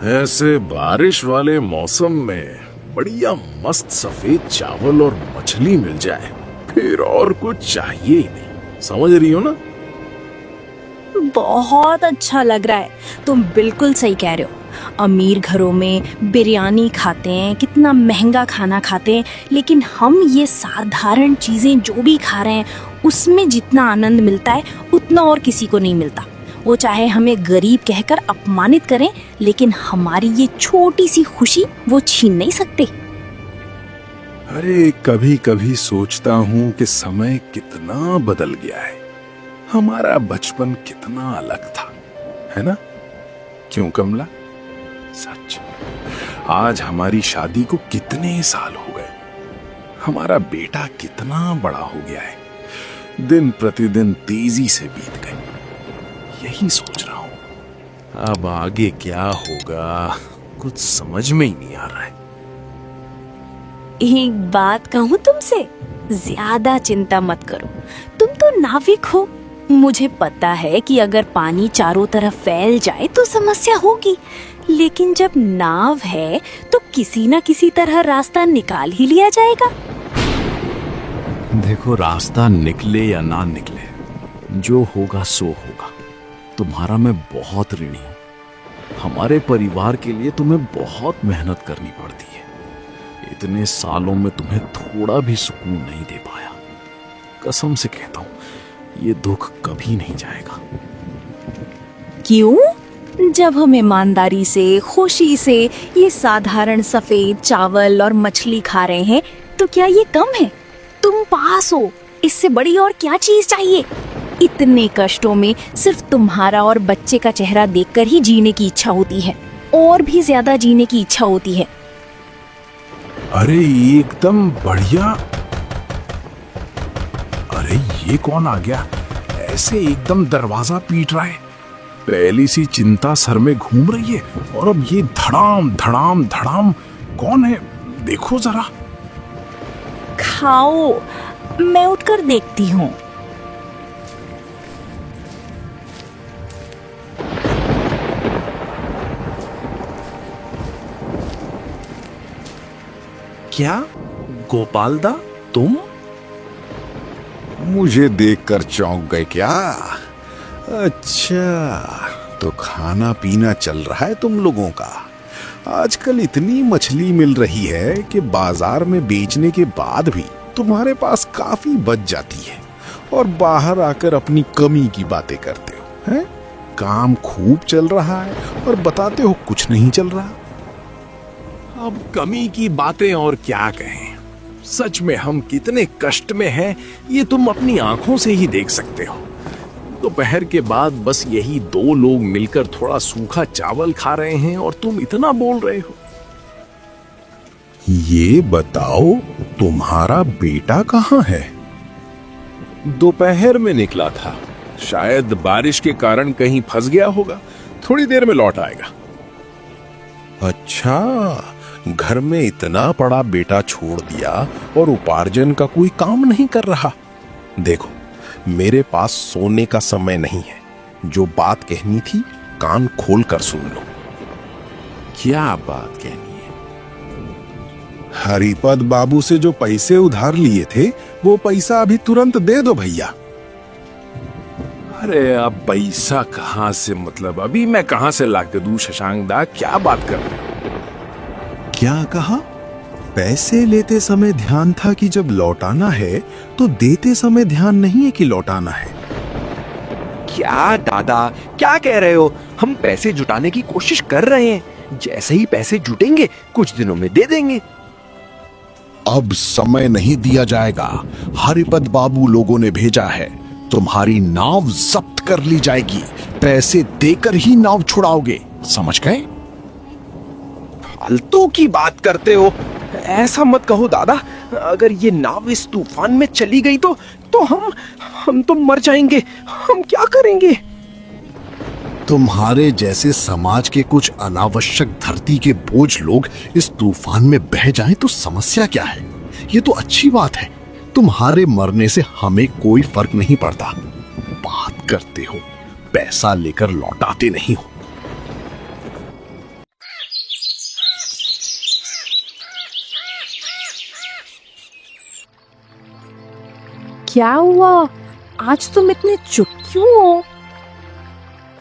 ऐसे बारिश वाले मौसम में बढ़िया मस्त सफेद चावल और मछली मिल जाए, फिर और कुछ चाहिए ही नहीं। समझ रही हो ना? बहुत अच्छा लग रहा है। तुम बिल्कुल सही कह रहे हो। अमीर घरों में बिरयानी खाते हैं, कितना महंगा खाना खाते हैं, लेकिन हम ये साधारण चीजें जो भी खा रहे हैं उसमें जितना आनंद मिलता है उतना और किसी को नहीं मिलता। वो चाहे हमें गरीब कहकर अपमानित करें, लेकिन हमारी ये छोटी सी खुशी वो छीन नहीं सकते। अरे कभी कभी सोचता हूँ कि समय कितना बदल गया है, हमारा बचपन कितना अलग था, है ना? क्यों कमला? सच, आज हमारी शादी को कितने साल हो गए, हमारा बेटा कितना बड़ा हो गया है, दिन प्रतिदिन तेजी से बीत गए। यही सोच रहा हूं, अब आगे क्या होगा कुछ समझ में ही नहीं आ रहा है। एक बात कहूँ तुमसे, ज्यादा चिंता मत करो। तुम तो नाविक हो। मुझे पता है कि अगर पानी चारों तरफ फैल जाए तो समस्या होगी, लेकिन जब नाव है तो किसी ना किसी तरह रास्ता निकाल ही लिया जाएगा। देखो, रास्ता निकले या ना निकले, जो होगा सो होगा। तुम्हारा मैं बहुत ऋणी हूं। हमारे परिवार के लिए तुम्हें बहुत मेहनत करनी पड़ती है। इतने सालों में तुम्हें थोड़ा भी सुकून नहीं दे पाया। कसम से कहता हूं, ये दुख कभी नहीं जाएगा। क्यों? जब हम ईमानदारी से, खुशी से ये साधारण सफेद चावल और मछली खा रहे हैं तो क्या ये कम है? तुम पास हो, इससे बड़ी और क्या चीज चाहिए? इतने कष्टों में सिर्फ तुम्हारा और बच्चे का चेहरा देखकर ही जीने की इच्छा होती है, और भी ज्यादा जीने की इच्छा होती है। अरे एकदम बढ़िया। अरे ये कौन आ गया? ऐसे एकदम दरवाजा पीट रहा है। पहली सी चिंता सर में घूम रही है और अब ये धड़ाम धड़ाम धड़ाम। कौन है? देखो जरा। खाओ, मैं उठकर देखती हूँ। क्या गोपाल दा, तुम? मुझे देखकर चौंक गए क्या? अच्छा, तो खाना पीना चल रहा है तुम लोगों का। आजकल इतनी मछली मिल रही है कि बाजार में बेचने के बाद भी तुम्हारे पास काफी बच जाती है, और बाहर आकर अपनी कमी की बातें करते हो, हैं? काम खूब चल रहा है और बताते हो कुछ नहीं चल रहा। अब कमी की बातें और क्या कहें। सच में हम कितने कष्ट में हैं, ये तुम अपनी आंखों से ही देख सकते हो। दोपहर के बाद बस यही दो लोग मिलकर थोड़ा सूखा चावल खा रहे हैं और तुम इतना बोल रहे हो। ये बताओ, तुम्हारा बेटा कहाँ है? दोपहर में निकला था, शायद बारिश के कारण कहीं फंस गया होगा। थोड़ी देर में लौट आएगा। अच्छा, घर में इतना बड़ा बेटा छोड़ दिया और उपार्जन का कोई काम नहीं कर रहा। देखो, मेरे पास सोने का समय नहीं है। जो बात कहनी थी कान खोल कर सुन लो। क्या बात कहनी है? हरिपद बाबू से जो पैसे उधार लिए थे, वो पैसा अभी तुरंत दे दो भैया। अरे अब पैसा कहां से? मतलब अभी मैं कहां से लाके दूं? शशांक दा, क्या बात कर रहे हो? क्या कहा? पैसे लेते समय ध्यान था कि जब लौटाना है तो देते समय ध्यान नहीं है कि लौटाना है। क्या दादा, क्या कह रहे हो? हम पैसे जुटाने की कोशिश कर रहे हैं। जैसे ही पैसे जुटेंगे कुछ दिनों में दे देंगे। अब समय नहीं दिया जाएगा। हरिपद बाबू लोगों ने भेजा है। तुम्हारी नाव जब्त कर ली जाएगी। पैसे देकर ही नाव छुड़ाओगे, समझ गए? फालतू की बात करते हो। ऐसा मत कहो दादा। अगर ये नाव इस तूफान में चली गई तो हम तो मर जाएंगे। हम क्या करेंगे? तुम्हारे जैसे समाज के कुछ अनावश्यक धरती के बोझ लोग इस तूफान में बह जाएं तो समस्या क्या है? ये तो अच्छी बात है। तुम्हारे मरने से हमें कोई फर्क नहीं पड़ता। बात करते हो, पैसा लेकर लौटाते नहीं हो। क्या हुआ? आज तुम इतने चुप क्यों हो?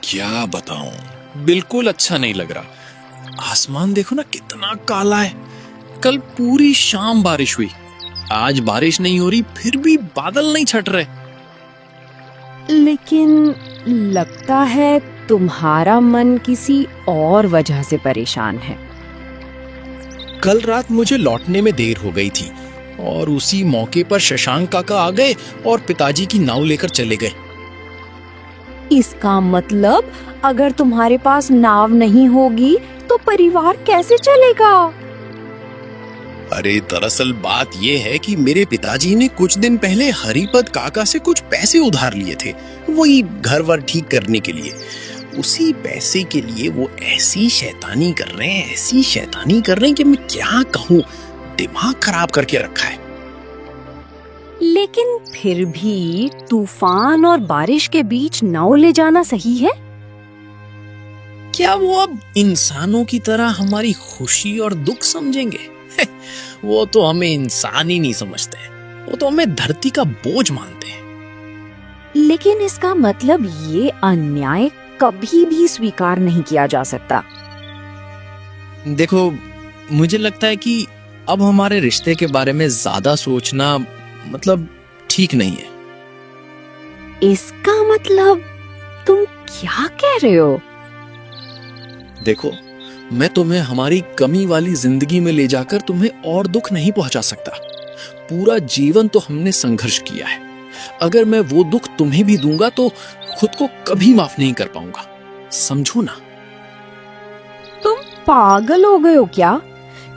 क्या बताऊं, बिल्कुल अच्छा नहीं लग रहा। आसमान देखो ना कितना काला है। कल पूरी शाम बारिश हुई, आज बारिश नहीं हो रही, फिर भी बादल नहीं छट रहे। लेकिन लगता है तुम्हारा मन किसी और वजह से परेशान है। कल रात मुझे लौटने में देर हो गई थी और उसी मौके पर शशांक काका आ गए और पिताजी की नाव लेकर चले गए। इसका मतलब अगर तुम्हारे पास नाव नहीं होगी तो परिवार कैसे चलेगा? अरे दरअसल बात यह है कि मेरे पिताजी ने कुछ दिन पहले हरिपद काका से कुछ पैसे उधार लिए थे, वही घर वर ठीक करने के लिए। उसी पैसे के लिए वो ऐसी शैतानी कर रहे हैं, ऐसी शैतानी कर रहे हैं कि मैं क्या कहूँ, दिमाग खराब करके रखा है। लेकिन फिर भी तूफान और बारिश के बीच नाव ले जाना सही है? क्या वो अब इंसानों की तरह हमारी खुशी और दुख समझेंगे? वो तो हमें इंसान ही नहीं समझते, वो तो हमें धरती का बोझ मानते हैं। लेकिन इसका मतलब ये अन्याय कभी भी स्वीकार नहीं किया जा सकता। देखो, मुझे लगता है कि अब हमारे रिश्ते के बारे में ज्यादा सोचना मतलब ठीक नहीं है। इसका मतलब तुम क्या कह रहे हो? देखो, मैं तुम्हें हमारी कमी वाली जिंदगी में ले जाकर तुम्हें और दुख नहीं पहुंचा सकता। पूरा जीवन तो हमने संघर्ष किया है। अगर मैं वो दुख तुम्हें भी दूंगा तो खुद को कभी माफ नहीं कर पाऊंगा, समझो ना। तुम पागल हो गए हो क्या?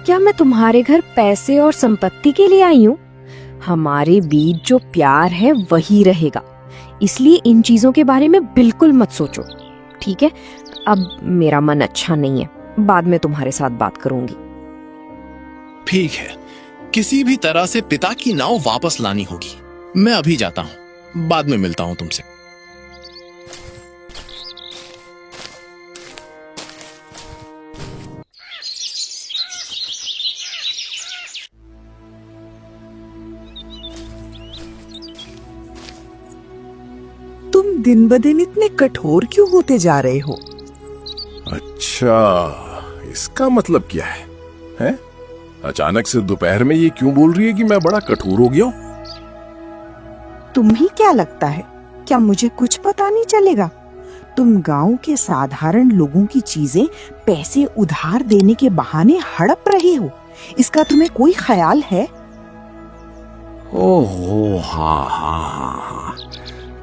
क्या मैं तुम्हारे घर पैसे और संपत्ति के लिए आई हूँ? हमारे बीच जो प्यार है वही रहेगा, इसलिए इन चीजों के बारे में बिल्कुल मत सोचो, ठीक है? अब मेरा मन अच्छा नहीं है, बाद में तुम्हारे साथ बात करूंगी। ठीक है, किसी भी तरह से पिता की नाव वापस लानी होगी। मैं अभी जाता हूं, बाद में मिलता हूं तुमसे। तुम दिन ब दिन इतने कठोर क्यों होते जा रहे हो? अच्छा, इसका मतलब क्या है? हैं? अचानक से दोपहर में ये क्यों बोल रही है कि मैं बड़ा कठोर हो गया हूं? तुम्हें क्या लगता है, क्या मुझे कुछ पता नहीं चलेगा? तुम गांव के साधारण लोगों की चीजें पैसे उधार देने के बहाने हड़प रहे हो, इसका तुम्हें कोई ख्याल है? ओहो, हाँ हाँ हाँ हाँ।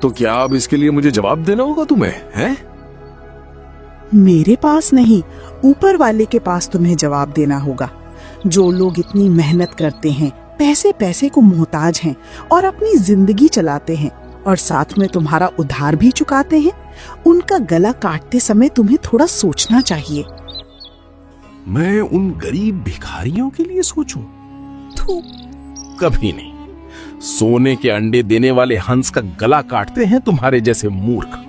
तो क्या अब इसके लिए मुझे जवाब देना होगा तुम्हें, हैं? मेरे पास नहीं, ऊपर वाले के पास तुम्हें जवाब देना होगा। जो लोग इतनी मेहनत करते हैं, पैसे पैसे को मोहताज हैं और अपनी जिंदगी चलाते हैं और साथ में तुम्हारा उधार भी चुकाते हैं, उनका गला काटते समय तुम्हें थोड़ा सोचना चाहिए। मैं उन गरीब भिखारियों के लिए सोचूं? तो कभी नहीं। सोने के अंडे देने वाले हंस का गला काटते हैं तुम्हारे जैसे मूर्ख।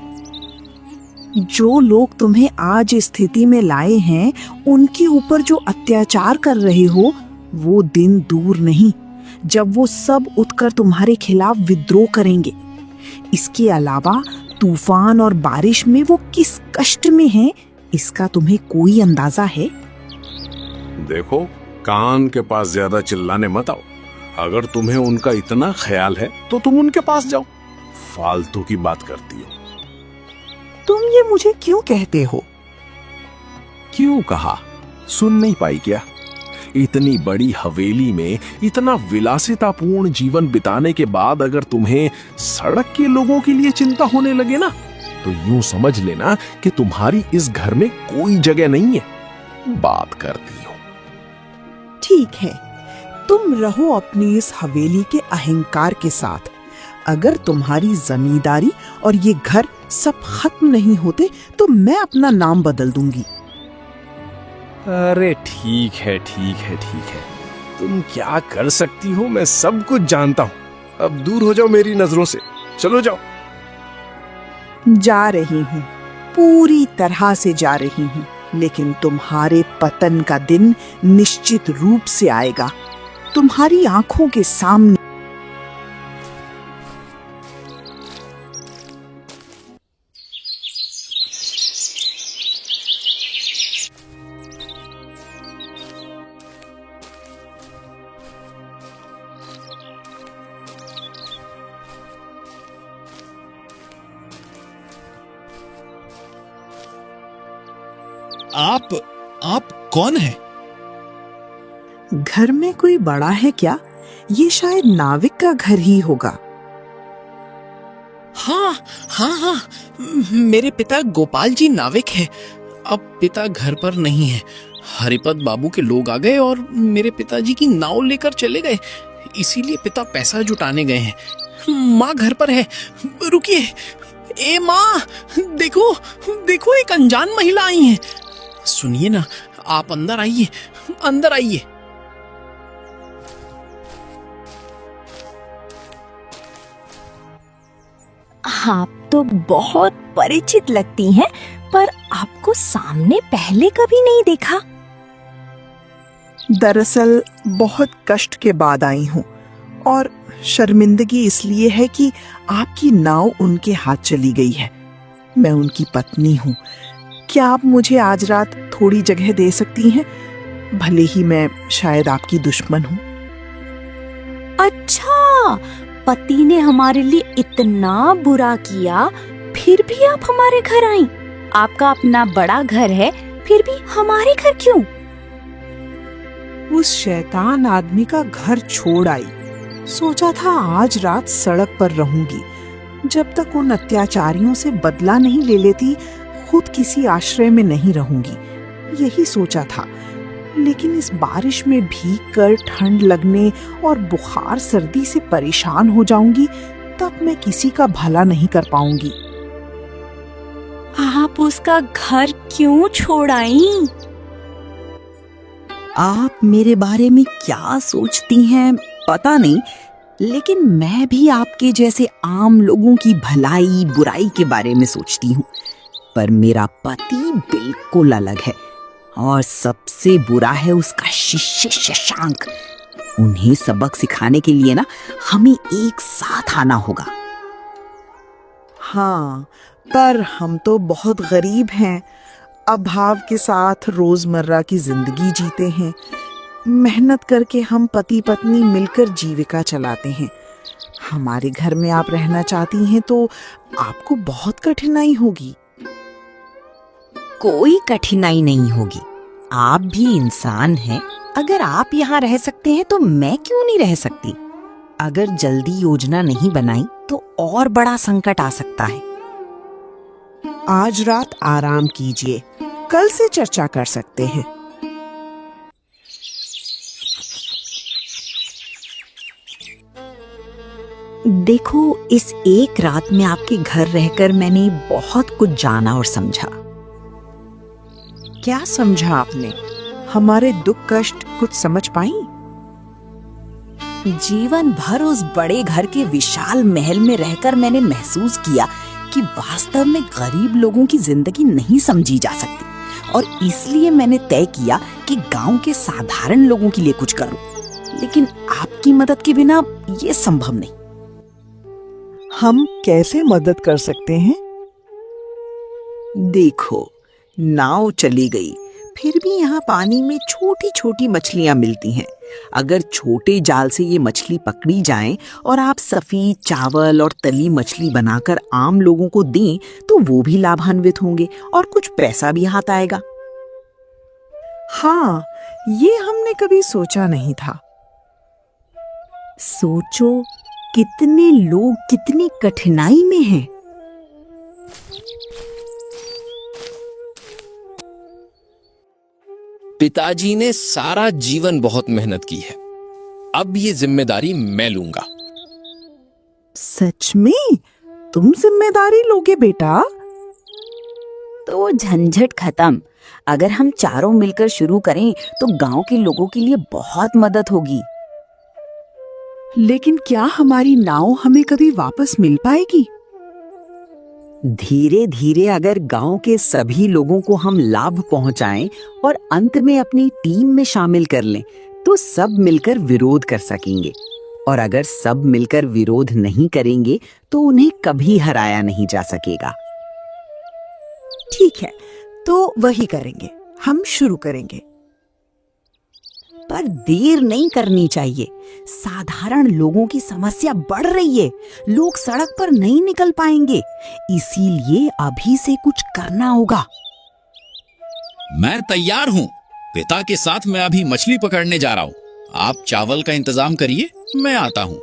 जो लोग तुम्हें आज इस स्थिति में लाए हैं, उनके ऊपर जो अत्याचार कर रहे हो, वो दिन दूर नहीं जब वो सब उठकर तुम्हारे खिलाफ विद्रोह करेंगे। इसके अलावा तूफान और बारिश में वो किस कष्ट में हैं, इसका तुम्हें कोई अंदाजा है? देखो, कान के पास ज्यादा चिल्लाने मत आओ। अगर तुम्हें उनका इतना ख्याल है तो तुम उनके पास जाओ। फालतू की बात करती हो। तुम ये मुझे क्यों कहते हो? क्यों कहा? सुन नहीं पाई क्या? इतनी बड़ी हवेली में इतना विलासितापूर्ण जीवन बिताने के बाद अगर तुम्हें सड़क के लोगों के लिए चिंता होने लगे ना, तो यूं समझ लेना कि तुम्हारी इस घर में कोई जगह नहीं है। बात करती हो। ठीक है, तुम रहो अपनी इस हवेली के अहंकार के साथ। अगर तुम्हारी जमींदारी और ये घर सब खत्म नहीं होते तो मैं अपना नाम बदल दूंगी। अरे ठीक है ठीक है ठीक है, तुम क्या कर सकती हो मैं सब कुछ जानता हूं। अब दूर हो जाओ मेरी नजरों से, चलो जाओ। जा रही हूँ, पूरी तरह से जा रही हूँ, लेकिन तुम्हारे पतन का दिन निश्चित रूप से आएगा, तुम्हारी आंखों के सामने। आप कौन हैं? घर में कोई बड़ा है क्या? ये शायद नाविक का घर ही होगा। हाँ, मेरे पिता गोपाल जी नाविक हैं। अब पिता घर पर नहीं है। हरिपद बाबू के लोग आ गए और मेरे पिताजी की नाव लेकर चले गए, इसीलिए पिता पैसा जुटाने गए हैं। माँ घर पर है। रुकिए, ए माँ, देखो देखो, एक अनजान महिला आई है। सुनिए ना, आप अंदर आइए, अंदर आइए। आप तो बहुत परिचित लगती हैं, पर आपको सामने पहले कभी नहीं देखा। दरअसल बहुत कष्ट के बाद आई हूँ, और शर्मिंदगी इसलिए है कि आपकी नाव उनके हाथ चली गई है। मैं उनकी पत्नी हूँ। क्या आप मुझे आज रात थोड़ी जगह दे सकती हैं? भले ही मैं शायद आपकी दुश्मन हूँ। अच्छा, पति ने हमारे लिए इतना बुरा किया, फिर भी आप हमारे घर आई। आपका अपना बड़ा घर है, फिर भी हमारे घर क्यों? उस शैतान आदमी का घर छोड़ आई। सोचा था आज रात सड़क पर रहूंगी, जब तक उन अत्याचारियों से बदला नहीं ले लेती खुद किसी आश्रय में नहीं रहूंगी, यही सोचा था। लेकिन इस बारिश में भीग कर ठंड लगने और बुखार सर्दी से परेशान हो जाऊंगी, तब मैं किसी का भला नहीं कर पाऊंगी। आप उसका घर क्यों छोड़ आई? आप मेरे बारे में क्या सोचती हैं पता नहीं, लेकिन मैं भी आपके जैसे आम लोगों की भलाई बुराई के बारे में सोचती हूँ। पर मेरा पति बिल्कुल अलग है, और सबसे बुरा है उसका शिष्य शशांक। उन्हें सबक सिखाने के लिए ना हमें एक साथ आना होगा। हाँ, पर हम तो बहुत गरीब हैं, अभाव के साथ रोजमर्रा की जिंदगी जीते हैं। मेहनत करके हम पति पत्नी मिलकर जीविका चलाते हैं। हमारे घर में आप रहना चाहती हैं तो आपको बहुत कठिनाई होगी। कोई कठिनाई नहीं होगी, आप भी इंसान हैं। अगर आप यहाँ रह सकते हैं तो मैं क्यों नहीं रह सकती? अगर जल्दी योजना नहीं बनाई तो और बड़ा संकट आ सकता है। आज रात आराम कीजिए, कल से चर्चा कर सकते हैं। देखो, इस एक रात में आपके घर रहकर मैंने बहुत कुछ जाना और समझा। क्या समझा आपने? हमारे दुख कष्ट कुछ समझ पाई? जीवन भर उस बड़े घर के विशाल महल में रहकर मैंने महसूस किया कि वास्तव में गरीब लोगों की जिंदगी नहीं समझी जा सकती, और इसलिए मैंने तय किया कि गांव के साधारण लोगों के लिए कुछ करूं। लेकिन आपकी मदद के बिना ये संभव नहीं। हम कैसे मदद कर सकते हैं? देखो, नाव चली गई, फिर भी यहाँ पानी में छोटी छोटी मछलियाँ मिलती हैं। अगर छोटे जाल से ये मछली पकड़ी जाए और आप सफेद चावल और तली मछली बनाकर आम लोगों को दें तो वो भी लाभान्वित होंगे और कुछ पैसा भी हाथ आएगा। हाँ, ये हमने कभी सोचा नहीं था। सोचो, कितने लोग कितनी कठिनाई में हैं। पिताजी ने सारा जीवन बहुत मेहनत की है, अब ये जिम्मेदारी मैं लूंगा। सच में? तुम जिम्मेदारी लोगे बेटा? तो झंझट खत्म। अगर हम चारों मिलकर शुरू करें तो गांव के लोगों के लिए बहुत मदद होगी। लेकिन क्या हमारी नाव हमें कभी वापस मिल पाएगी? धीरे धीरे अगर गांव के सभी लोगों को हम लाभ पहुंचाएं और अंत में अपनी टीम में शामिल कर लें तो सब मिलकर विरोध कर सकेंगे, और अगर सब मिलकर विरोध नहीं करेंगे तो उन्हें कभी हराया नहीं जा सकेगा। ठीक है, तो वही करेंगे, हम शुरू करेंगे। पर देर नहीं करनी चाहिए। साधारण लोगों की समस्या बढ़ रही है, लोग सड़क पर नहीं निकल पाएंगे, इसीलिए अभी से कुछ करना होगा। मैं तैयार हूँ। पिता के साथ मैं अभी मछली पकड़ने जा रहा हूँ। आप चावल का इंतजाम करिए, मैं आता हूँ।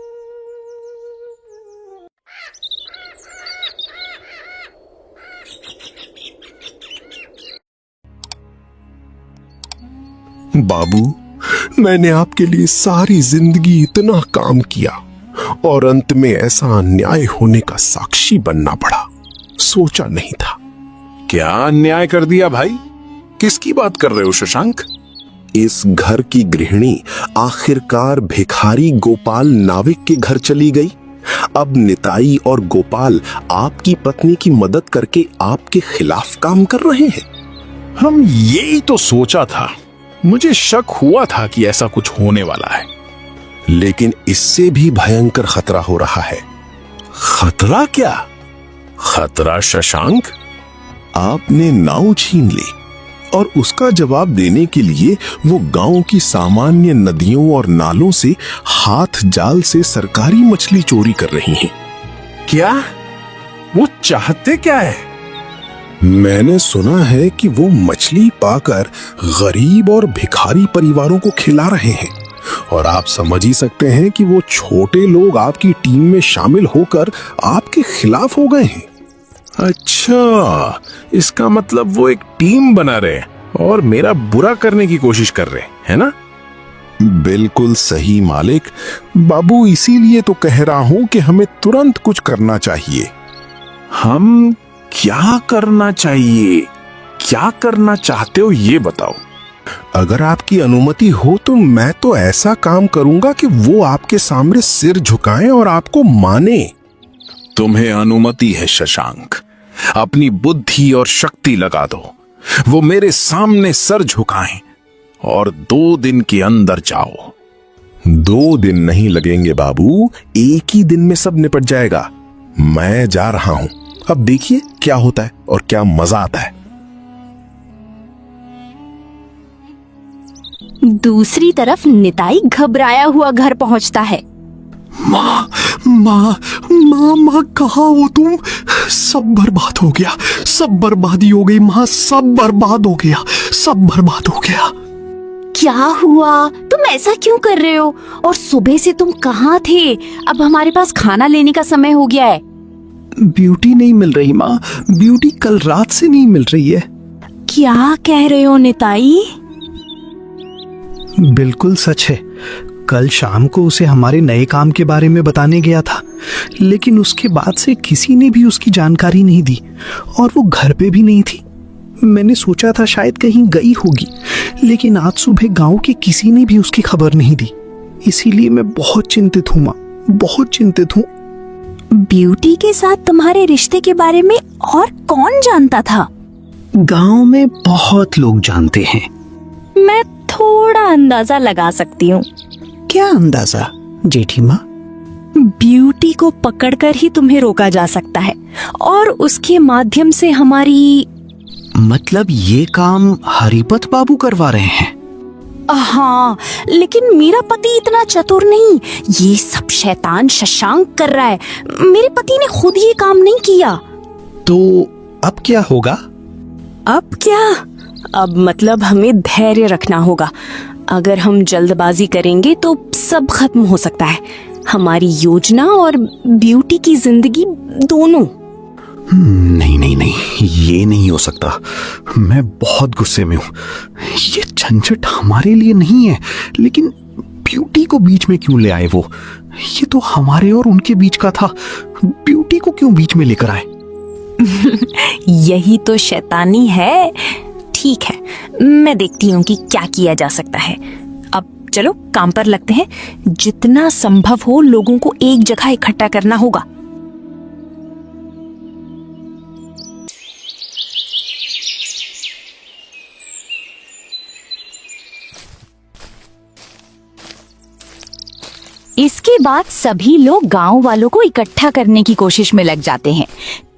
बाबू, मैंने आपके लिए सारी जिंदगी इतना काम किया और अंत में ऐसा अन्याय होने का साक्षी बनना पड़ा। सोचा नहीं था। क्या अन्याय कर दिया भाई? किसकी बात कर रहे हो शशांक? इस घर की गृहिणी आखिरकार भिखारी गोपाल नाविक के घर चली गई। अब निताई और गोपाल आपकी पत्नी की मदद करके आपके खिलाफ काम कर रहे हैं। हम यही तो सोचा था। मुझे शक हुआ था कि ऐसा कुछ होने वाला है। लेकिन इससे भी भयंकर खतरा हो रहा है। खतरा क्या? खतरा शशांक? आपने नाव छीन ली और उसका जवाब देने के लिए वो गांव की सामान्य नदियों और नालों से हाथ जाल से सरकारी मछली चोरी कर रही हैं। क्या? वो चाहते क्या है? मैंने सुना है कि वो मछली पाकर गरीब और भिखारी परिवारों को खिला रहे हैं और आप समझ ही सकते हैं कि वो छोटे लोग आपकी टीम में शामिल होकर आपके खिलाफ हो गए हैं। अच्छा, इसका मतलब वो एक टीम बना रहे और मेरा बुरा करने की कोशिश कर रहे हैं ना? बिल्कुल सही मालिक। बाबू, इसीलिए तो कह रहा हूं कि हमें तुरंत कुछ करना चाहिए। हम क्या करना चाहिए? क्या करना चाहते हो ये बताओ। अगर आपकी अनुमति हो तो मैं तो ऐसा काम करूंगा कि वो आपके सामने सिर झुकाएं और आपको माने। तुम्हें अनुमति है शशांक। अपनी बुद्धि और शक्ति लगा दो। वो मेरे सामने सर झुकाएं और 2 दिन के अंदर जाओ। 2 दिन नहीं लगेंगे बाबू, 1 ही दिन में सब निपट जाएगा। मैं जा रहा हूं। अब देखिए क्या होता है और क्या मजा आता है। दूसरी तरफ निताई घबराया हुआ घर पहुंचता है। माँ माँ माँ माँ, कहाँ हो तुम? सब बर्बाद हो गया, सब बर्बादी हो गई माँ, सब बर्बाद हो गया, सब बर्बाद हो गया। क्या हुआ? तुम ऐसा क्यों कर रहे हो? और सुबह से तुम कहाँ थे? अब हमारे पास खाना लेने का समय हो गया है। ब्यूटी नहीं मिल रही माँ, ब्यूटी कल रात से नहीं मिल रही है। क्या कह रहे हो निताई? बिल्कुल सच है। कल शाम को उसे हमारे नए काम के बारे में बताने गया था, लेकिन उसके बाद से किसी ने भी उसकी जानकारी नहीं दी और वो घर पे भी नहीं थी। मैंने सोचा था शायद कहीं गई होगी, लेकिन आज सुबह गांव के किसी ने भी उसकी खबर नहीं दी। इसीलिए मैं बहुत चिंतित हूँ माँ, बहुत चिंतित हूँ। ब्यूटी के साथ तुम्हारे रिश्ते के बारे में और कौन जानता था? गांव में बहुत लोग जानते हैं। मैं थोड़ा अंदाजा लगा सकती हूँ। क्या अंदाजा जेठी माँ? ब्यूटी को पकड़कर ही तुम्हें रोका जा सकता है और उसके माध्यम से हमारी... मतलब ये काम हरिपत बाबू करवा रहे हैं? हाँ, लेकिन मेरा पति इतना चतुर नहीं। ये सब शैतान शशांक कर रहा है। मेरे पति ने खुद ये काम नहीं किया। तो अब क्या होगा? अब क्या? अब मतलब हमें धैर्य रखना होगा। अगर हम जल्दबाजी करेंगे तो सब खत्म हो सकता है, हमारी योजना और ब्यूटी की जिंदगी दोनों। नहीं नहीं नहीं, ये नहीं हो सकता। मैं बहुत गुस्से में हूँ। ये झंझट हमारे लिए नहीं है, लेकिन ब्यूटी को बीच में क्यों ले आए वो? ये तो हमारे और उनके बीच का था। ब्यूटी को क्यों बीच में लेकर आए? यही तो शैतानी है। ठीक है, मैं देखती हूँ कि क्या किया जा सकता है। अब चलो काम पर लगते हैं। जितना संभव हो लोगों को एक जगह इकट्ठा करना होगा। इसके बाद सभी लोग गांव वालों को इकट्ठा करने की कोशिश में लग जाते हैं।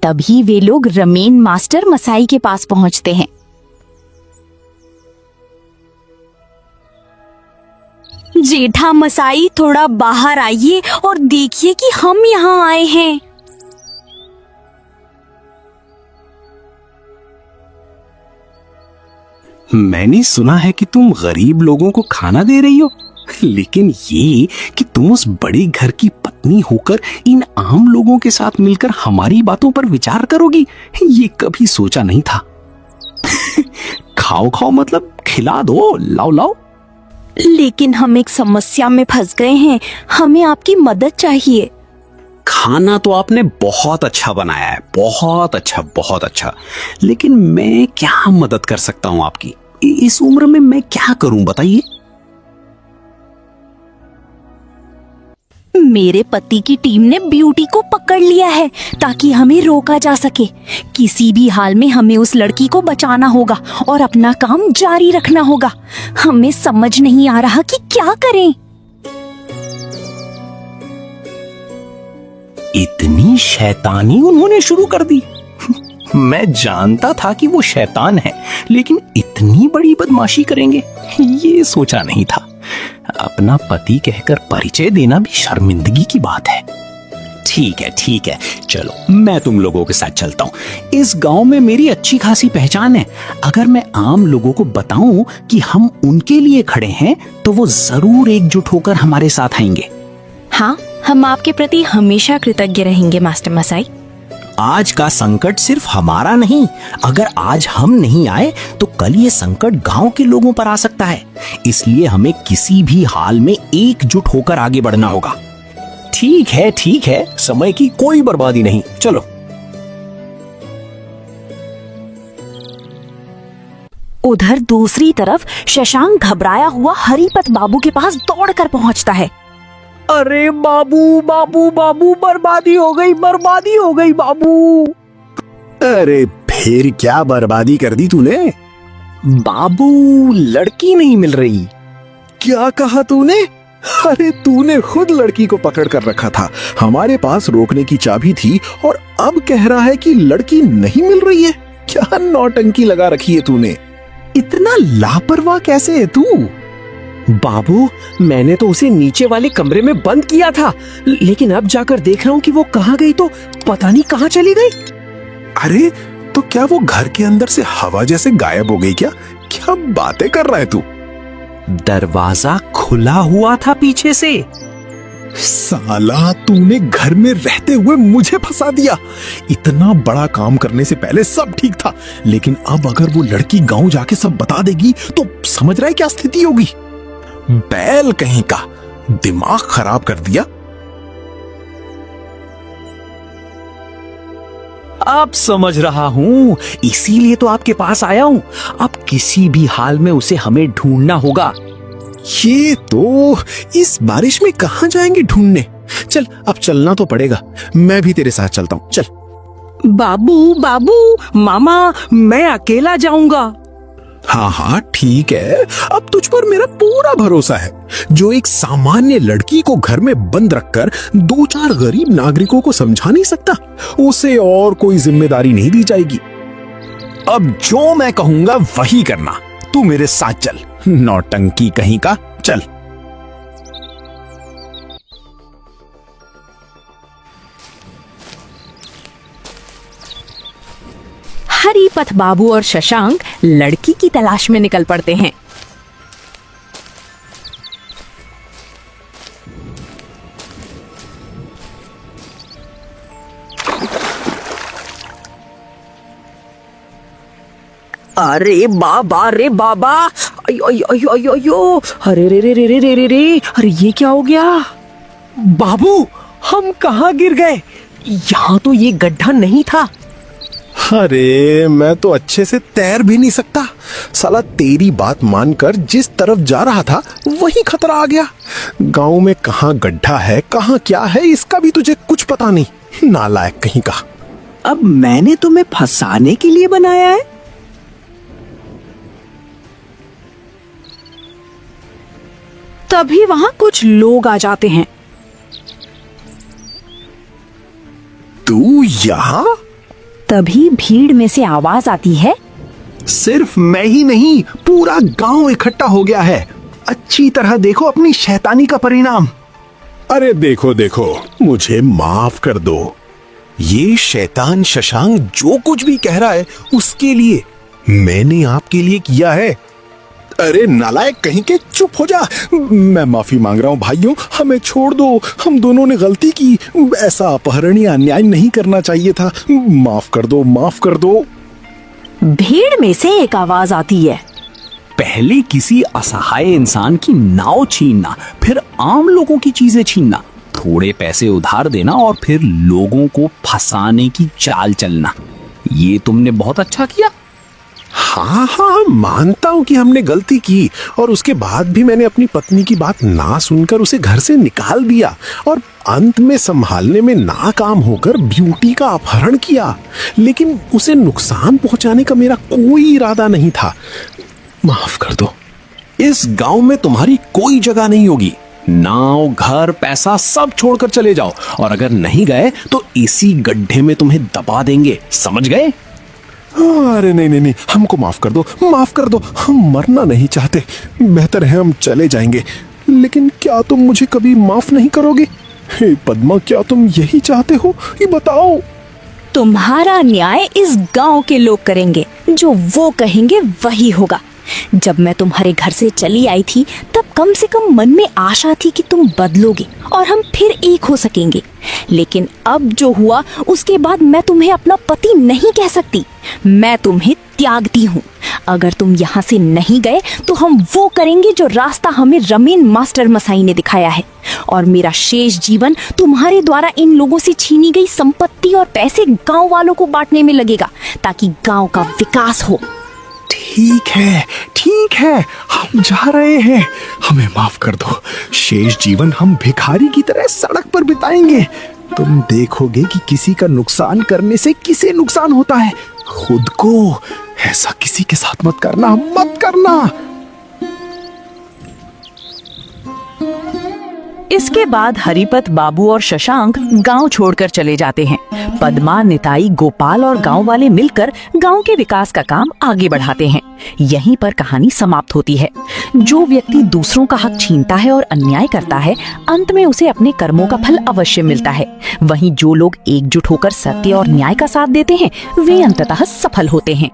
तभी वे लोग रमेन मास्टर मसाई के पास पहुंचते हैं। जेठा मसाई, थोड़ा बाहर आइए और देखिए कि हम यहाँ आए हैं। मैंने सुना है कि तुम गरीब लोगों को खाना दे रही हो, लेकिन ये कि तुम उस बड़े घर की पत्नी होकर इन आम लोगों के साथ मिलकर हमारी बातों पर विचार करोगी, ये कभी सोचा नहीं था। खाओ खाओ मतलब खिला दो, लाओ लाओ। लेकिन हम एक समस्या में फंस गए हैं, हमें आपकी मदद चाहिए। खाना तो आपने बहुत अच्छा बनाया है, बहुत अच्छा बहुत अच्छा, लेकिन मैं क्या मदद कर सकता हूं आपकी? इस उम्र में मैं क्या करूं बताइए? मेरे पति की टीम ने ब्यूटी को पकड़ लिया है ताकि हमें रोका जा सके। किसी भी हाल में हमें उस लड़की को बचाना होगा और अपना काम जारी रखना होगा। हमें समझ नहीं आ रहा कि क्या करें। इतनी शैतानी उन्होंने शुरू कर दी। मैं जानता था कि वो शैतान है, लेकिन इतनी बड़ी बदमाशी करेंगे ये सोचा नहीं था। अपना पति कहकर परिचय देना भी शर्मिंदगी की बात है। ठीक है, चलो मैं तुम लोगों के साथ चलता हूँ। इस गांव में मेरी अच्छी खासी पहचान है। अगर मैं आम लोगों को बताऊं कि हम उनके लिए खड़े हैं तो वो जरूर एकजुट होकर हमारे साथ आएंगे। हाँ, हम आपके प्रति हमेशा कृतज्ञ रहेंगे मास्टर मसाई। आज का संकट सिर्फ हमारा नहीं, अगर आज हम नहीं आए तो कल ये संकट गांव के लोगों पर आ सकता है। इसलिए हमें किसी भी हाल में एकजुट होकर आगे बढ़ना होगा। ठीक है, समय की कोई बर्बादी नहीं, चलो। उधर दूसरी तरफ शशांक घबराया हुआ हरिपत बाबू के पास दौड़कर पहुंचता है। अरे बाबू बाबू बाबू, बर्बादी हो गई बाबू। अरे फिर क्या बर्बादी कर दी तूने? बाबू, लड़की नहीं मिल रही। क्या कहा तूने? अरे तूने खुद लड़की को पकड़ कर रखा था, हमारे पास रोकने की चाबी थी, और अब कह रहा है कि लड़की नहीं मिल रही है। क्या नौटंकी लगा रखी है तूने? इतना लापरवाह कैसे है तू? बाबू, मैंने तो उसे नीचे वाले कमरे में बंद किया था, लेकिन अब जाकर देख रहा हूँ कि वो कहाँ गई, तो पता नहीं कहाँ चली गई। अरे तो क्या वो घर के अंदर से हवा जैसे गायब हो गई क्या? क्या बातें कर रहा है तू? दरवाजा खुला हुआ था पीछे से। साला, तूने घर में रहते हुए मुझे फंसा दिया। इतना बड़ा काम करने से पहले सब ठीक था, लेकिन अब अगर वो लड़की गांव जाके सब बता देगी तो समझ रहा है क्या स्थिति होगी? बैल कहीं का, दिमाग खराब कर दिया। अब समझ रहा हूँ, इसीलिए तो आपके पास आया हूँ। अब किसी भी हाल में उसे हमें ढूंढना होगा। ये तो इस बारिश में कहाँ जाएंगे ढूंढने? चल, अब चलना तो पड़ेगा। मैं भी तेरे साथ चलता हूँ, चल। बाबू, मामा, मैं अकेला जाऊंगा। हाँ, ठीक है। अब तुझ पर मेरा पूरा भरोसा है। जो एक सामान्य लड़की को घर में बंद रखकर 2-4 गरीब नागरिकों को समझा नहीं सकता, उसे और कोई जिम्मेदारी नहीं दी जाएगी। अब जो मैं कहूंगा वही करना। तू मेरे साथ चल, नौटंकी कहीं का, चल। हरिपत बाबू और शशांक लड़की की तलाश में निकल पड़ते हैं। अरे बाबा, अयो, अरे रे, अरे ये क्या हो गया? बाबू, हम कहाँ गिर गए? यहाँ तो ये गड्ढा नहीं था। अरे मैं तो अच्छे से तैर भी नहीं सकता। साला, तेरी बात मानकर जिस तरफ जा रहा था वही खतरा आ गया। गांव में कहाँ गड्ढा है, कहाँ क्या है, इसका भी तुझे कुछ पता नहीं। नालायक कहीं का। अब मैंने तुम्हें फंसाने के लिए बनाया है? तभी वहां कुछ लोग आ जाते हैं। तू यहाँ? तभी भीड़ में से आवाज आती है, सिर्फ मैं ही नहीं, पूरा गांव इकट्ठा हो गया है। अच्छी तरह देखो अपनी शैतानी का परिणाम। अरे देखो, मुझे माफ कर दो। ये शैतान शशांक जो कुछ भी कह रहा है उसके लिए मैंने आपके लिए किया है। अरे नालायक कहीं के, चुप हो जा। मैं माफी मांग रहा हूँ भाइयों, हमें छोड़ दो, हम दोनों ने गलती की। ऐसा अपहरण या अन्याय नहीं करना चाहिए था। माफ कर दो, माफ कर दो। भीड़ में से एक आवाज आती है, पहले किसी असहाय इंसान की नाव छीनना, फिर आम लोगों की चीजें छीनना, थोड़े पैसे उधार देना और फिर लोगों को फंसाने की चाल चलना, ये तुमने बहुत अच्छा किया। हाँ हाँ, मानता हूँ कि हमने गलती की और उसके बाद भी मैंने अपनी पत्नी की बात ना सुनकर उसे घर से निकाल दिया और अंत में संभालने में नाकाम होकर ब्यूटी का अपहरण किया। लेकिन उसे नुकसान पहुंचाने का मेरा कोई इरादा नहीं था। माफ कर दो। इस गांव में तुम्हारी कोई जगह नहीं होगी। नाव, घर, पैसा सब छोड़कर चले जाओ और अगर नहीं गए तो इसी गड्ढे में तुम्हें दबा देंगे, समझ गए? अरे नहीं नहीं नहीं, हमको माफ कर दो, माफ कर दो। हम मरना नहीं चाहते, बेहतर है हम चले जाएंगे। लेकिन क्या तुम मुझे कभी माफ नहीं करोगे? हे पद्मा, क्या तुम यही चाहते हो? ये बताओ। तुम्हारा न्याय इस गांव के लोग करेंगे, जो वो कहेंगे वही होगा। जब मैं तुम्हारे घर से चली आई थी तब कम से कम मन में आशा थी कि तुम बदलोगे और हम फिर एक हो सकेंगे। लेकिन अब जो हुआ उसके बाद मैं तुम्हें अपना पति नहीं कह सकती। मैं तुम्हें त्यागती हूँ। अगर तुम यहाँ से नहीं गए तो हम वो करेंगे जो रास्ता हमें रमीन मास्टर मसाई ने दिखाया है, और मेरा शेष जीवन तुम्हारे द्वारा इन लोगों से छीनी गई संपत्ति और पैसे गांव वालों को बांटने में लगेगा, ताकि गांव का विकास हो। ठीक है, ठीक है, हम जा रहे हैं। हमें माफ कर दो। शेष जीवन हम भिखारी की तरह सड़क पर बिताएंगे। तुम देखोगे कि किसी का नुकसान करने से किसे नुकसान होता है। खुद को। ऐसा किसी के साथ मत करना, मत करना। इसके बाद हरिपत, बाबू और शशांक गांव छोड़कर चले जाते हैं। पद्मा, निताई, गोपाल और गांव वाले मिलकर गांव के विकास का काम आगे बढ़ाते हैं। यहीं पर कहानी समाप्त होती है। जो व्यक्ति दूसरों का हक छीनता है और अन्याय करता है, अंत में उसे अपने कर्मों का फल अवश्य मिलता है। वहीं जो लोग एकजुट होकर सत्य और न्याय का साथ देते हैं, वे अंततः सफल होते हैं।